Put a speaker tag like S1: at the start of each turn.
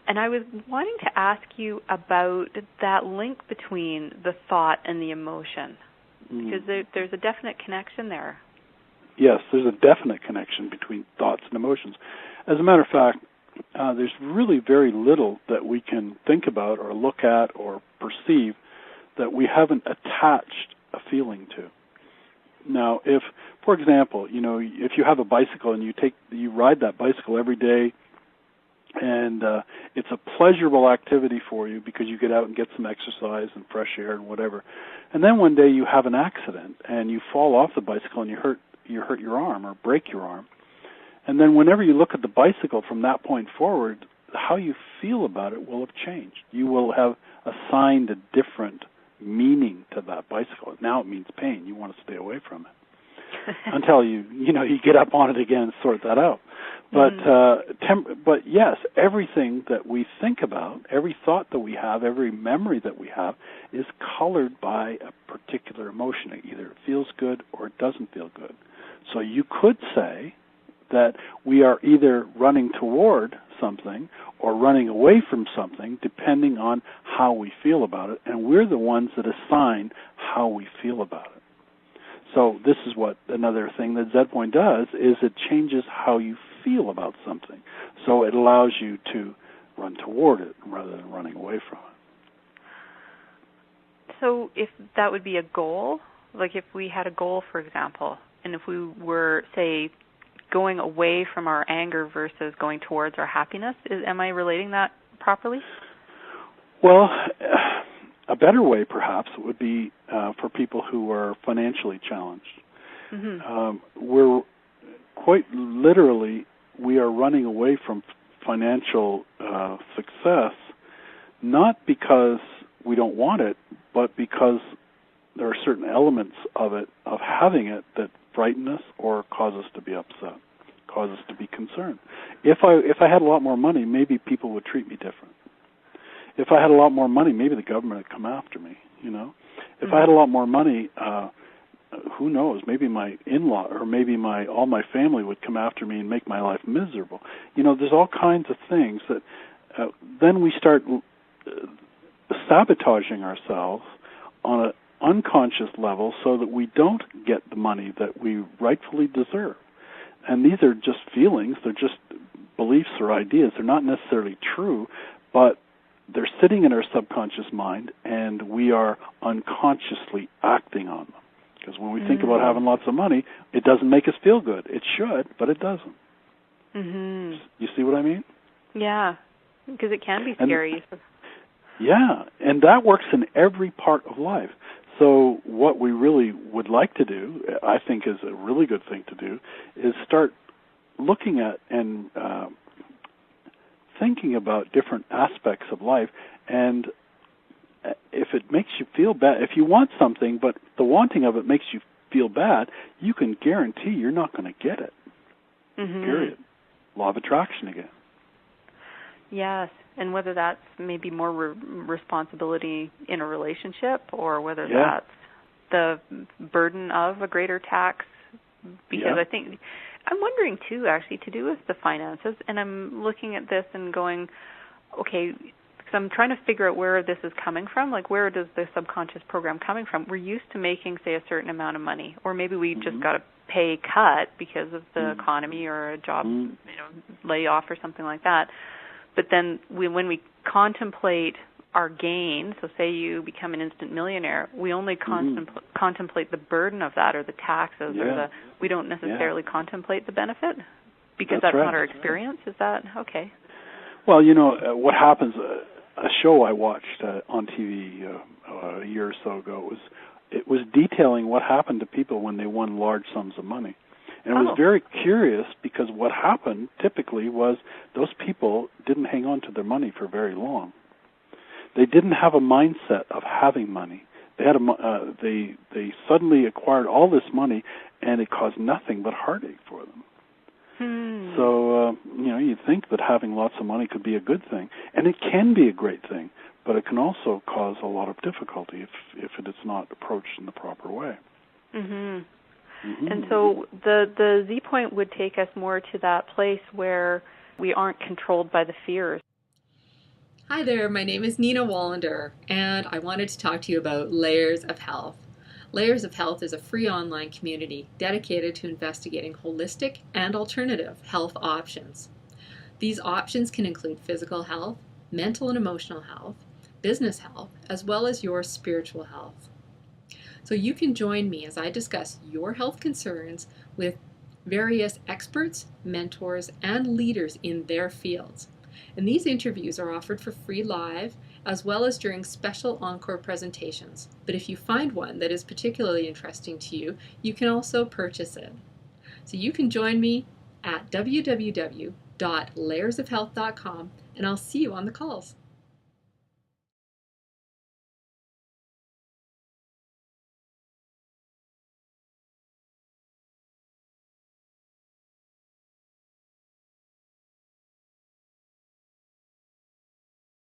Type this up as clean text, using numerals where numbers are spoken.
S1: And I was wanting to ask you about that link between the thought and the emotion, because there's a definite connection there.
S2: Yes, there's a definite connection between thoughts and emotions. As a matter of fact, there's really very little that we can think about or look at or perceive that we haven't attached a feeling to. Now, if, for example, if you have a bicycle and you ride that bicycle every day, and it's a pleasurable activity for you because you get out and get some exercise and fresh air and whatever, and then one day you have an accident and you fall off the bicycle and you hurt your arm or break your arm, and then whenever you look at the bicycle from that point forward, how you feel about it will have changed. You will have assigned a different meaning to that bicycle. Now it means pain. You want to stay away from it until you get up on it again and sort that out. But but yes, everything that we think about, every thought that we have, every memory that we have is colored by a particular emotion. Either it feels good or it doesn't feel good. So you could say that we are either running toward something or running away from something depending on how we feel about it, and we're the ones that assign how we feel about it. So this is what another thing that ZPoint does, is it changes how you feel about something. So it allows you to run toward it rather than running away from it.
S1: So if that would be a goal, like if we had a goal, for example, and if we were, say, going away from our anger versus going towards our happiness, am I relating that properly?
S2: Well, a better way, perhaps, would be for people who are financially challenged. We're quite literally, we are running away from financial success, not because we don't want it, but because there are certain elements of it, of having it, that frighten us or cause us to be upset, cause us to be concerned. If I had a lot more money, maybe people would treat me different. If I had a lot more money, maybe the government would come after me, If I had a lot more money, who knows, maybe my in-law or maybe all my family would come after me and make my life miserable. There's all kinds of things that then we start sabotaging ourselves on an unconscious level so that we don't get the money that we rightfully deserve. And these are just feelings, they're just beliefs or ideas. They're not necessarily true, but they're sitting in our subconscious mind, and we are unconsciously acting on them. Because when we think about having lots of money, it doesn't make us feel good. It should, but it doesn't. You see what I mean?
S1: Yeah, because it can be scary.
S2: Yeah, and that works in every part of life. So what we really would like to do, I think is a really good thing to do, is start looking at and thinking about different aspects of life. And if it makes you feel bad, if you want something, but the wanting of it makes you feel bad, you can guarantee you're not going to get it. Period. Law of attraction again.
S1: Yes, and whether that's maybe more responsibility in a relationship or whether that's the burden of a greater tax. Because I think, I'm wondering too, actually, to do with the finances, and I'm looking at this and going, okay, because I'm trying to figure out where this is coming from, like where does the subconscious program coming from? We're used to making, say, a certain amount of money, or maybe we just got a pay cut because of the economy or a job layoff or something like that. But then when we contemplate our gain, so say you become an instant millionaire, we only contemplate the burden of that or the taxes or we don't necessarily contemplate the benet because that's not our experience. Is that okay?
S2: Well, what happens, a show I watched on TV a year or so ago, it was detailing what happened to people when they won large sums of money. And it was very curious because what happened typically was those people didn't hang on to their money for very long. They didn't have a mindset of having money. They had they suddenly acquired all this money, and it caused nothing but heartache for them. So you'd think that having lots of money could be a good thing, and it can be a great thing, but it can also cause a lot of difficulty if it is not approached in the proper way.
S1: And so the Z point would take us more to that place where we aren't controlled by the fears.
S3: Hi there, my name is Nina Wallinder, and I wanted to talk to you about Layers of Health. Layers of Health is a free online community dedicated to investigating holistic and alternative health options. These options can include physical health, mental and emotional health, business health, as well as your spiritual health. So you can join me as I discuss your health concerns with various experts, mentors, and leaders in their fields. And these interviews are offered for free live, as well as during special encore presentations. But if you find one that is particularly interesting to you, you can also purchase it. So you can join me at www.layersofhealth.com, and I'll see you on the calls.